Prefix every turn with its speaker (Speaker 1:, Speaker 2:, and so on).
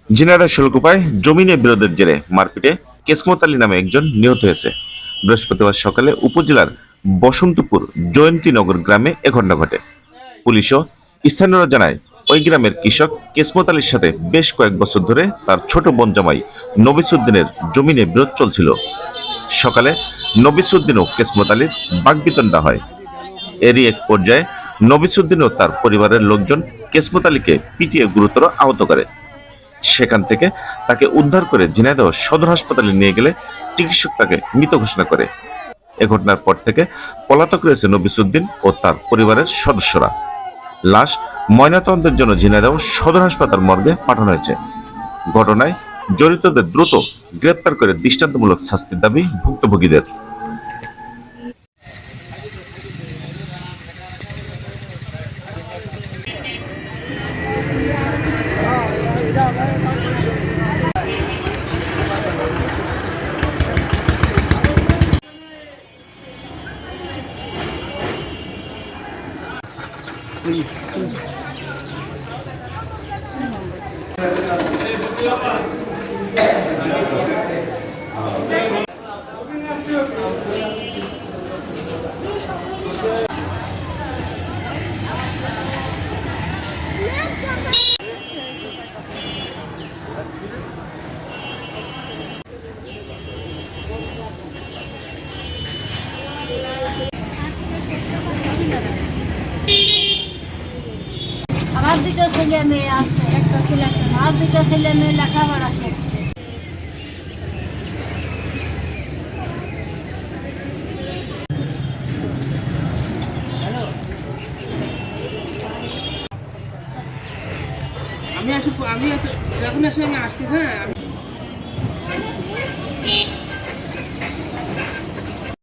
Speaker 1: ঝিনাইদহ শোলকুপায় জমি নিয়ে বিরোধের জেরে মারপিটে কেসমত আলী নামে একজন নিহত হয়েছে। বৃহস্পতিবার সকালে উপজেলার বসন্তপুর জয়ন্তীনগর গ্রামে এ ঘটনা ঘটে। পুলিশ ও স্থানীয়রা জানায়, ওই গ্রামের কৃষক কেসমত আলীর সাথে বেশ কয়েক বছর ধরে তার ছোট বোন জামাই নবিসুদ্দিনের জমি নিয়ে বিরোধ চলছিল। সকালে নবিসুদ্দিন ও কেসমত আলীর বাগবিতণ্ডা হয়। এরই এক পর্যায়ে নবিসুদ্দিন ও তার পরিবারের লোকজন কেসমত আলীকে পিটিয়ে গুরুতর আহত করে। সেখান থেকে তাকে উদ্ধার করে ঝিনাইদহ সদর হাসপাতালে নিয়ে গেলে চিকিৎসক তাকে মৃত ঘোষণা করে। এ ঘটনার পর থেকে পলাতক রয়েছে নবিসুদ্দিন ও তার পরিবারের সদস্যরা। লাশ ময়নাতদন্তের জন্য ঝিনাইদহ সদর হাসপাতাল মর্গে পাঠানো হয়েছে। ঘটনায় জড়িতদের দ্রুত গ্রেপ্তার করে দৃষ্টান্তমূলক শাস্তির দাবি ভুক্তভোগীদের।
Speaker 2: আমার দুটো ছেলে মেয়ে আছে, একটা ছেলে একটা মেয়ে। আর দুটো ছেলে মেয়ে লেখাপড়া শিখছে।
Speaker 3: আমি যখন আসি আমি আসছি, হ্যাঁ।